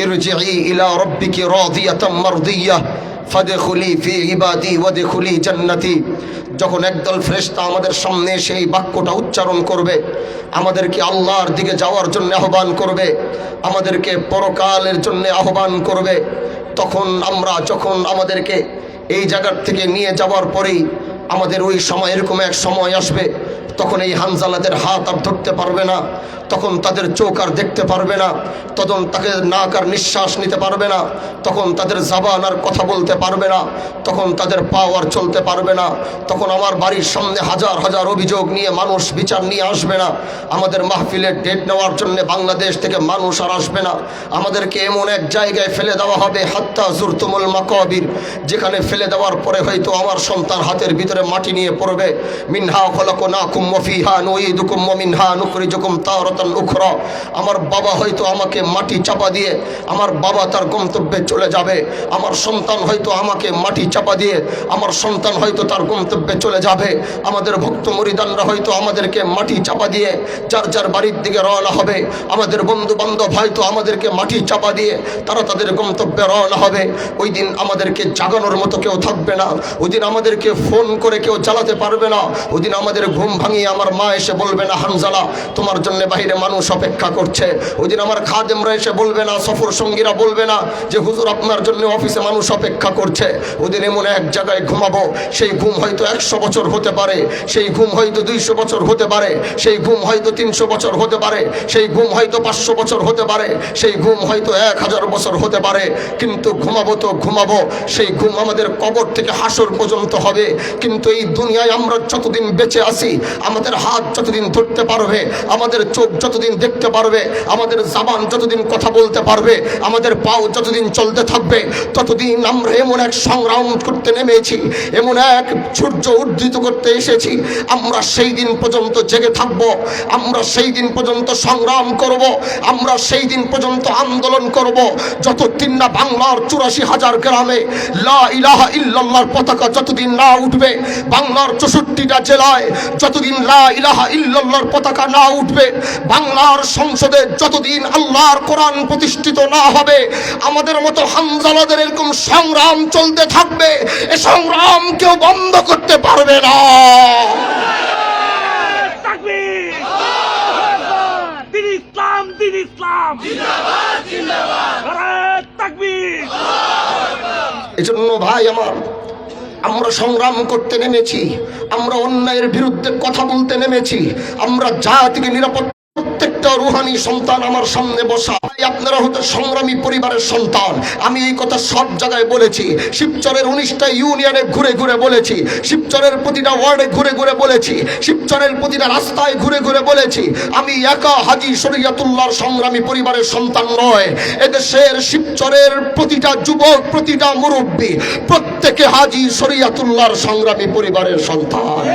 ইরজিই ইলা রাব্বিকি রাদিয়াতাম মারদিয়াহ ফাদখুলি ফি ইবাদি ওয়াদখুলি জান্নাতি। যখন একদল ফেরেশতা আমাদের সামনে সেই বাক্যটা উচ্চারণ করবে, আমাদেরকে আল্লাহর দিকে যাওয়ার জন্য আহ্বান করবে, আমাদেরকে পরকালের জন্য আহ্বান করবে, তখন আমরা যখন আমাদেরকে এই জায়গার থেকে নিয়ে যাওয়ার পরেই আমাদের ওই সময় এরকম এক সময় আসবে, তখন এই হানজালাদের হাত আর ধরতে পারবে না, তখন তাদের চোখ আর দেখতে পারবে না, তখন তাকে নাক আর নিঃশ্বাস নিতে পারবে না, তখন তাদের জবান আর কথা বলতে পারবে না, তখন তাদের পাও আর চলতে পারবে না। তখন আমার বাড়ির সামনে হাজার হাজার অভিযোগ নিয়ে মানুষ বিচার নিয়ে আসবে না, আমাদের মাহফিলের ডেট নেওয়ার জন্য বাংলাদেশ থেকে মানুষ আর আসবে না। আমাদেরকে এমন এক জায়গায় ফেলে দেওয়া হবে, হাত্তা জুরতুমুল মাকাবির, যেখানে ফেলে দেওয়ার পরে হয়তো আমার সন্তান হাতের ভিতরে মাটি নিয়ে পড়বে। মিনহা খলাকনাকুম ওয়া ফিহা নুঈদুকুম ওয়া মিনহা নুখরিজুকুম তারাতান উখরা। আমার বাবা হয়তো আমাকে মাটি চাপা দিয়ে আমার বাবা তার গন্তব্যে চলে যাবে, আমার সন্তান হয়তো আমাকে মাটি চাপা দিয়ে আমার সন্তান হয়তো তার গন্তব্যে চলে যাবে। আমাদের ভক্ত মুরিদানরা হয়তো আমাদেরকে মাটি চাপা দিয়ে যার যার বাড়ির দিকে রওনা হবে। আমাদের বন্ধু বান্ধব হয়তো আমাদেরকে মাটি চাপা দিয়ে তারা তাদের গন্তব্যে রওনা হবে। ওই দিন আমাদেরকে জাগানোর মতো কেউ থাকবে না, ওই দিন আমাদেরকে ফোন করে কেউ চালাতে পারবে না। ওই দিন আমাদের ঘুম ভাঙিয়ে আমার মা এসে বলবে না, হানজালা তোমার জন্য বাইরে মানুষ অপেক্ষা করছে। ওই দিন আমার খাদেমরা এসে বলবে না, সফর সঙ্গীরা বলবে না যে হুজুর আপনার জন্য অফিসে মানুষ অপেক্ষা করছে। ওই দিন এমন এক জায়গায় ঘুমাবো, সেই ঘুম হয়তো 100 বছর হতে পারে, সেই ঘুম হয়তো 200 বছর হতে পারে, সেই ঘুম হয়তো 300 বছর হতে পারে, সেই ঘুম হয়তো 500 বছর হতে পারে, সেই ঘুম হয়তো 1000 বছর হতে পারে। কিন্তু ঘুমাবো তো ঘুমাবো, সেই ঘুম আমাদের কবর থেকে হাসর পর্যন্ত হবে। কিন্তু এই দুনিয়ায় আমরা যতদিন বেঁচে আছি, আমাদের হাত যতদিন ধরতে পারবে, আমাদের চোখ যতদিন দেখতে পারবে, আমাদের জবান যতদিন কথা বলতে পারবে, আমাদের পাও যতদিন চলতে থাকবে, ততদিন আমরা এমন এক সংগ্রাম করতে নেমেছি, এমন এক সূর্য উদ্ধৃত করতে এসেছি। আমরা সেই দিন পর্যন্ত জেগে থাকব, আমরা সেই দিন পর্যন্ত সংগ্রাম করব, আমরা সেই দিন পর্যন্ত আন্দোলন করব, যতদিন না বাংলার 84,000 গ্রামে লা ইলাহা ইল্লাল্লাহর পতাকা যতদিন না উঠবে, বাংলার 64টা জেলায় যতদিন লা ইলাহা ইল্লাল্লাহর পতাকা না উঠবে, বাংলার সংসদে যতদিন আল্লাহর কোরআন প্রতিষ্ঠিত না হবে, আমাদের মতো হানজালাদের এরকম সংগ্রাম চলতে থাকবে। এ সংগ্রাম কেউ বন্ধ করতে পারবে না। এজন্য ভাই আমার, আমরা সংগ্রাম করতে নেমেছি, আমরা অন্যায়ের বিরুদ্ধে কথা বলতে নেমেছি, আমরা জাতিকে নিরাপত্তা, প্রত্যেকটা রুহানি সন্তান আমার সামনে বসা। আপনারা হতে সংগ্রামী পরিবারের সন্তান, আমি এই কথা সব জায়গায় বলেছি, শিবচরের 19টা ইউনিয়নে ঘুরে ঘুরে বলেছি, শিবচরের প্রতিটা ওয়ার্ডে ঘুরে ঘুরে বলেছি, শিবচরের প্রতিটা রাস্তায় ঘুরে ঘুরে বলেছি, আমি একা হাজী শরীয়তুল্লাহর সংগ্রামী পরিবারের সন্তান নয়, এদেশের শিবচরের প্রতিটা যুবক, প্রতিটা মুরব্বী, প্রত্যেকে হাজী শরীয়তুল্লাহর সংগ্রামী পরিবারের সন্তান।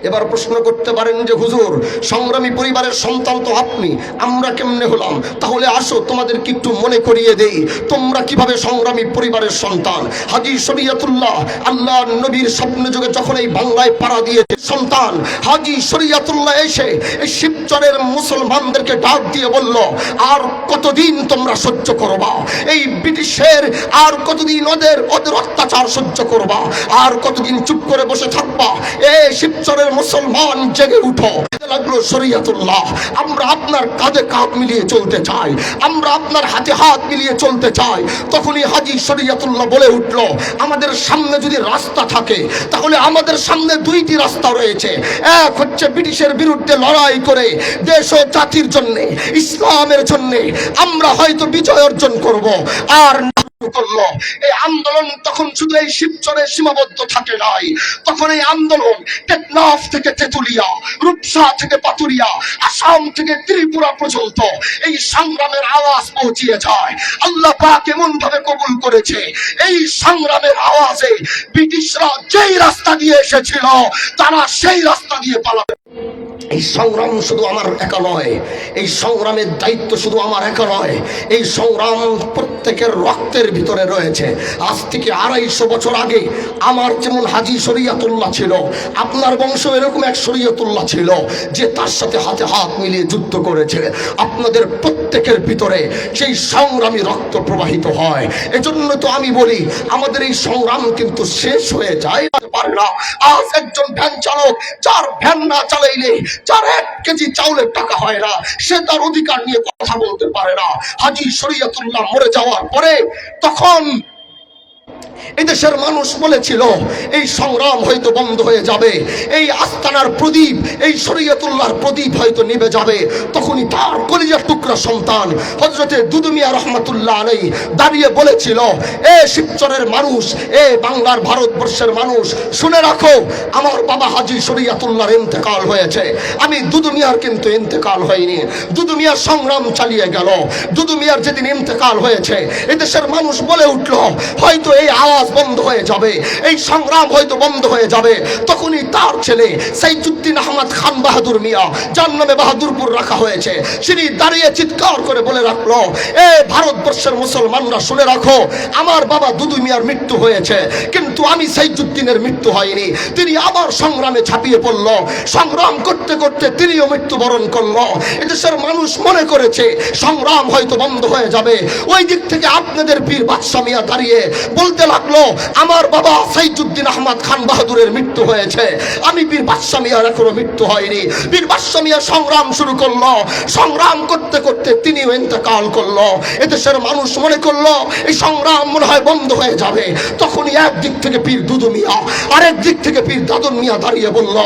এবার প্রশ্ন করতে পারেন যে হুজুর, সংগ্রামী পরিবারের সন্তান তো আপনি, আমরা কেমনে হলাম? তাহলে আসো তোমাদেরকে একটু মনে করিয়ে দেই, তোমরা কিভাবে সংগ্রামী পরিবারের সন্তান। হাজী শরীয়তুল্লাহ আল্লাহ নবীর স্বপ্ন যুগে যখন এই বাংলায় পাড়া দিয়েছে সন্তান, হাজী শরীয়তুল্লাহ এসে এই শিবচরের মুসলমানদেরকে ডাক দিয়ে বলল, আর কতদিন তোমরা সহ্য করবা এই ব্রিটিশের, আর কতদিন ওদের অত্যাচার সহ্য করবা, আর কতদিন চুপ করে বসে থাকবা? এ শিবচরের মুসলমান জেগে উঠো। লাগলো শরীয়তুল্লাহ, আমরা আপনার কাঁধে কাঁধ মিলিয়ে চলতে চাই, আমরা আপনার হাতে হাত মিলিয়ে চলতে চাই। তখনই হাজী শরীয়তুল্লাহ বলে উঠলো, আমাদের সামনে যদি রাস্তা থাকে তাহলে আমাদের সামনে 2টি রাস্তা রয়েছে। এক হচ্ছে ব্রিটিশের বিরুদ্ধে লড়াই করে দেশ ও জাতির জন্য, ইসলামের জন্য আমরা হয়তো বিজয় অর্জন করব, আর করলো এই আন্দোলন তখন শুধু এই শিবচরে সীমাবদ্ধ থাকে নাই, তখন এই আন্দোলন টেকনাফ থেকে তেতুলিয়া, রূপসা থেকে পাতুরিয়া, আসাম থেকে ত্রিপুরা পর্যন্ত এই সংগ্রামের আওয়াজ পৌঁছিয়ে যায়। আল্লাহ পাক এমন ভাবে কবুল করেছে, এই সংগ্রামের আওয়াজে ব্রিটিশরা যেই রাস্তা দিয়ে এসেছিল তারা সেই রাস্তা দিয়ে পালাবে। এই সংগ্রাম শুধু আমার একা নয়, এই সংগ্রামের দায়িত্ব শুধু আমার একা নয়, এই সংগ্রাম প্রত্যেকের রক্তের ভিতরে রয়েছে। আজ থেকে 250 বছর আগে আমার যেমন হাজী শরীয়তুল্লাহ ছিল, আপনার বংশ এরকম এক শরীয়তুল্লাহ ছিল যে তার সাথে হাতে হাত মিলিয়ে যুদ্ধ করেছে। আপনাদের প্রত্যেকের ভিতরে সেই সংগ্রামী রক্ত প্রবাহিত হয়। এজন্য তো আমি বলি আমাদের এই সংগ্রাম কিন্তু শেষ হয়ে যায় পারে না। আজ একজন ভ্যান চালক যার ভ্যান না চালাইলে, যার 1 কেজি চাউলের টাকা হয় না, সে তার অধিকার নিয়ে কথা বলতে পারে না। হাজী শরীয়তুল্লাহ মরে যাওয়ার পরে তখন এদেশের মানুষ বলেছিল এই সংগ্রাম হয়তো বন্ধ হয়ে যাবে, এই আস্তানার প্রদীপ, এই শরীয়তুল্লাহর প্রদীপ হয়তো নিভে যাবে। তখনই তার কলিজার টুকরা সন্তান হযরতে দুদু মিয়া রহমাতুল্লাহ আলাইহি দাঁড়িয়ে বলেছিল, এ শিবচরের মানুষ, এ বাংলার ভারতবর্ষের মানুষ, শুনে রাখো আমার বাবা হাজী শরীয়তুল্লাহর ইন্তেকাল হয়েছে, আমি দুদু মিয়ার কিন্তু ইন্তেকাল হয়নি। দুদু মিয়া সংগ্রাম চালিয়ে গেল। দুদু মিয়ার যেদিন ইন্তেকাল হয়েছে এদেশের মানুষ বলে উঠল হয়তো এই আওয়াজ বন্ধ হয়ে যাবে, এই সংগ্রাম হয়তো বন্ধ হয়ে যাবে। তখনই তার ছেলে সাইজুদ্দিন আহমদ খান বাহাদুর মিয়া, যার নামে বাহাদুরপুর রাখা হয়েছে, তিনি দাঁড়িয়ে চিৎকার করে বলে রাখলো, এ ভারতবর্ষের মুসলমানরা শুনে রাখো আমার বাবা দুদু মিয়ার মৃত্যু হয়েছে, কিন্তু আমি সাইজুদ্দিনের মৃত্যু হয়নি। তিনি আবার সংগ্রামে ঝাঁপিয়ে পড়ল, সংগ্রাম করতে করতে তিনিও মৃত্যুবরণ করলো। এদেশের মানুষ মনে করেছে সংগ্রাম হয়তো বন্ধ হয়ে যাবে। ওই দিক থেকে আপনাদের পীর বাদশা মিয়া দাঁড়িয়ে বলতে লাগলো আমার বাবা সাইজুদ্দিন আহমদ খান বাহাদুরের মৃত্যু হয়েছে, আমি পীর বাদশা মিয়ার এখনো মৃত্যু হয়নি। পীর বাদশা মিয়া সংগ্রাম শুরু করলো, সংগ্রাম করতে করতে তিনিও ইন্তেকাল করলো। এদেশের মানুষ মনে করলো এই সংগ্রাম মনে হয় বন্ধ হয়ে যাবে। তখনই একদিক থেকে পীর দুদু মিয়া, আরেক দিক থেকে পীর দাদন মিয়া দাঁড়িয়ে বলল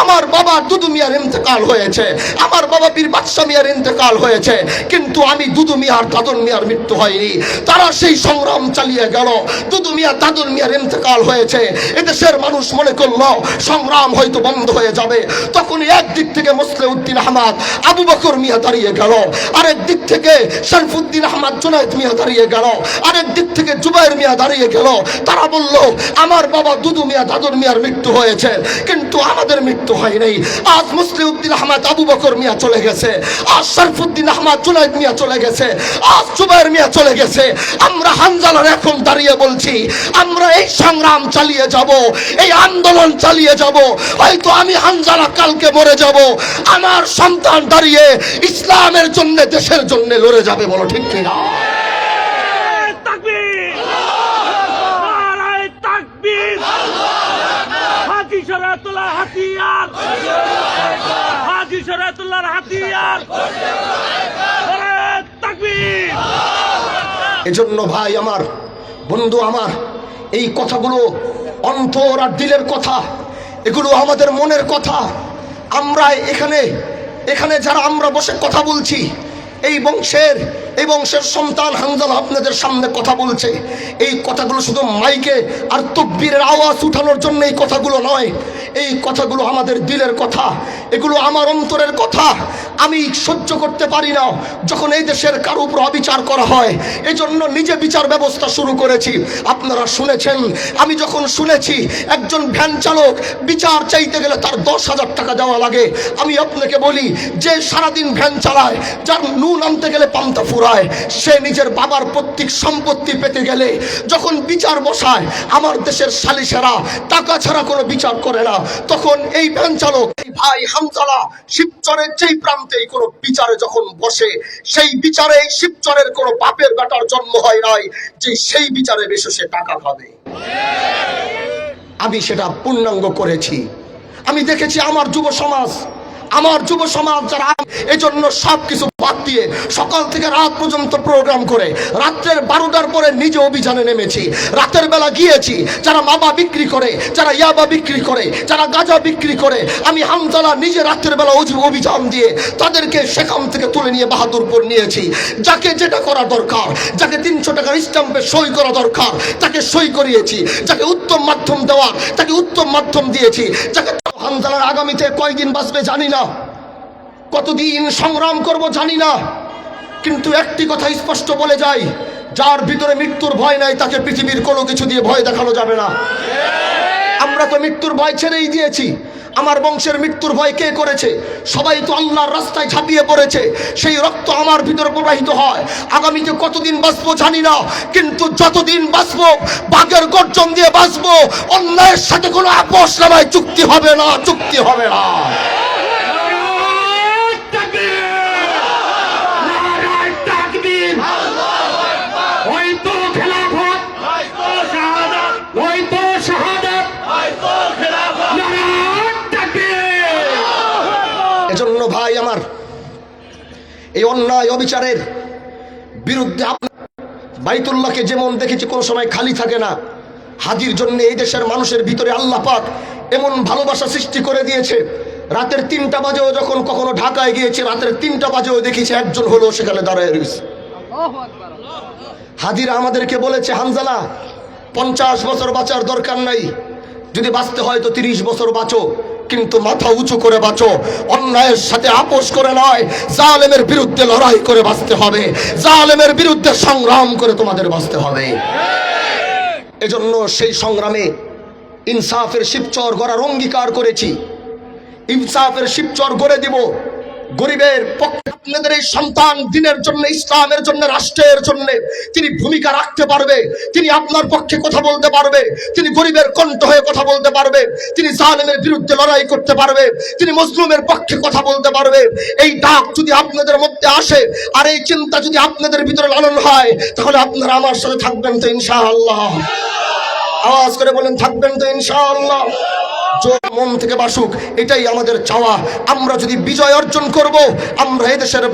আমার বাবা দুদু মিয়ার ইন্তেকাল হয়েছে, আমার বাবা পীর বাদশা মিয়ার ইন্তেকাল হয়েছে, কিন্তু আমি দুদু মিয়ার দাদন মিয়ার মৃত্যু হয়নি। তারা সেই সংগ্রাম চালিয়ে গেল। দুদু মিয়া দাদুর মিয়ার ইন্তেকাল হয়েছে, এদেশের মানুষ মনে করলো সংগ্রাম হয়তো বন্ধ হয়ে যাবে। তখনই একদিক থেকে মুসলিউদ্দিন আহমদ আবু বকর মিয়া দাঁড়িয়ে গেল, আরেক দিক থেকে শরফুদ্দিন আহমদ জুনায়েদ মিয়া দাঁড়িয়ে গেল, আরেক দিক থেকে জুবাইর মিয়া দাঁড়িয়ে গেল। তারা বলল আমার বাবা দুদু মিয়া দাদুর মিয়ার মৃত্যু হয়েছে, কিন্তু আমাদের মৃত্যু হয় নাই। আজ মুসলিউদ্দিন আহমদ আবু বকর মিয়া চলে গেছে, আজ শরফুদ্দিন আহমদ জুনায়েদ মিয়া চলে গেছে, আজ জুবাইর মিয়া চলে গেছে। আমরা হানজালার এখন দাঁড়িয়ে বলছি আমরা এই সংগ্রাম চালিয়ে যাব, এই আন্দোলন চালিয়ে যাব। হয়তো আমি হানজালা কালকে মরে যাব, আমার সন্তান দাঁড়িয়ে ইসলামের জন্য দেশের জন্য লড়ে যাবে। বলো ঠিক কিনা? তাকবীর! নারায়ে তাকবীর! হাজী শরীয়তুল্লাহর হাতিয়ার! হাজী শরীয়তুল্লাহর হাতিয়ার! নারায়ে তাকবীর! এজন্য ভাই আমার, বন্ধু আমার, এই কথাগুলো অন্তর আর দিলের কথা, এগুলো আমাদের মনের কথা। আমরা এখানে যারা আমরা বসে কথা বলছি, এই বংশের সন্তান হানজালা আপনাদের সামনে কথা বলছে। এই কথাগুলো শুধু মাইকে আর তাকবীরের আওয়াজ উঠানোর জন্য এই কথাগুলো নয়, এই কথাগুলো আমাদের দিলের কথা, এগুলো আমার অন্তরের কথা। আমি সহ্য করতে পারি না যখন এই দেশের কারো উপর অবিচার করা হয়, এজন্য নিজে বিচার ব্যবস্থা শুরু করেছি। আপনারা শুনেছেন, আমি যখন শুনেছি একজন ভ্যান চালক বিচার চাইতে গেলে তার 10,000 টাকা দেওয়া লাগে, আমি আপনাকে বলি যে সারাদিন ভ্যান চালায়, যার নুন আনতে গেলে পান্তা ফুরায়, সে নিজের বাবার পৈতৃক সম্পত্তি পেতে গেলে যখন বিচার বসায়, আমার দেশের সালিশেরা টাকা ছাড়া কোনো বিচার করে না। তখন এই ভ্যান চালক, এই ভাই হানজালা শিবচরের যেই প্রান্তেই কোনো বিচারে যখন বসে, সেই বিচারে এই শিবচরের কোনো বাপের বেটার জন্ম হয় নাই যে সেই বিচারে বেশি সে টাকা পাবে। আমি সেটা পূর্ণাঙ্গ করেছি। আমি দেখেছি আমার যুব সমাজ যারা এজন্য সব কিছু বাদ দিয়ে সকাল থেকে রাত পর্যন্ত প্রোগ্রাম করে, রাত্রের 12টার পরে নিজে অভিযানে নেমেছি। রাতের বেলা গিয়েছি, যারা মাবা বিক্রি করে, যারা ইয়াবা বিক্রি করে, যারা গাঁজা বিক্রি করে, আমি হানজালা নিজে রাতের বেলা অভিযান দিয়ে তাদেরকে সেখান থেকে তুলে নিয়ে বাহাদুরপুর নিয়েছি। যাকে যেটা করা দরকার, যাকে 300 টাকার স্ট্যাম্পে সই করা দরকার তাকে সই করিয়েছি, যাকে উত্তম মাধ্যম দেওয়ার তাকে উত্তম মাধ্যম দিয়েছি। যাকে হানজালার আগামীতে কয়দিন বাঁচবে জানি না, কতদিন সংগ্রাম করব জানি না, কিন্তু একটি কথা স্পষ্ট বলে যাই, যার ভিতরে মৃত্যুর ভয় নাই তাকে পৃথিবীর কোনো কিছু দিয়ে ভয় দেখানো যাবে না। আমরা তো মৃত্যুর ভয় ছেড়েই দিয়েছি। আমার বংশের মৃত্যুর ভয় কে করেছে? সবাই তো আল্লাহর রাস্তায় ঝাঁপিয়ে পড়েছে। সেই রক্ত আমার ভিতরে প্রবাহিত হয়। আগামীতে কতদিন বাঁচবো জানি না, কিন্তু যতদিন বাঁচবো বাঘের গর্জন দিয়ে বাঁচবো। অন্যায়ের সাথে কোনো আপোষ নামায় চুক্তি হবে না, চুক্তি হবে না। এজন্য ভাই আমার, এই অন্যায় অবিচারের বিরুদ্ধে বাইতুল্লাহকে যেমন দেখেছি কোনো সময় খালি থাকে না, হাজির জন্য এই দেশের মানুষের ভিতরে আল্লাহ পাক এমন ভালোবাসা সৃষ্টি করে দিয়েছে। রাতের 3টা বাজেও যখন কখনো ঢাকায় গিয়েছে, রাতের 3টা বাজেও দেখেছি একজন হলো সেখানে দাঁড়ায় রয়েছে। হাজিরা আমাদেরকে বলেছে, হানজালা 50 বছর বাঁচার দরকার নাই, যদি বাঁচতে হয় তো 30 বছর বাঁচো, কিন্তু মাথা উঁচু করে বাঁচো। অন্যায়ের সাথে আপোষ করে নয়, জালেমের বিরুদ্ধে লড়াই করে বাঁচতে হবে, জালেমের বিরুদ্ধে সংগ্রাম করে তোমাদের বাঁচতে হবে। এজন্য সেই সংগ্রামে ইনসাফের শিবচর গড়ার অঙ্গীকার করেছি। ইনসাফের শিবচর গড়ে দিব। গরিবের পক্ষে আপনাদের এই সন্তান দিনের জন্য, ইসলামের জন্য, রাষ্ট্রের জন্য তিনি ভূমিকা রাখতে পারবে, তিনি আপনার পক্ষে কথা বলতে পারবে, তিনি গরিবের কণ্ঠ হয়ে কথা বলতে পারবে, তিনি জালেমের বিরুদ্ধে লড়াই করতে পারবে, তিনি মজলুমের পক্ষে কথা বলতে পারবে। এই ডাক যদি আপনাদের মধ্যে আসে আর এই চিন্তা যদি আপনাদের ভিতরে লালন হয়, তাহলে আপনারা আমার সাথে থাকবেন তো ইনশাআল্লাহ? আওয়াজ করে বলেন, থাকবেন তো ইনশাআল্লাহ? মন থেকে বাসুক, এটাই আমাদের চাওয়া। আমরা যদি বিজয় অর্জন করব, আমরা এদেশের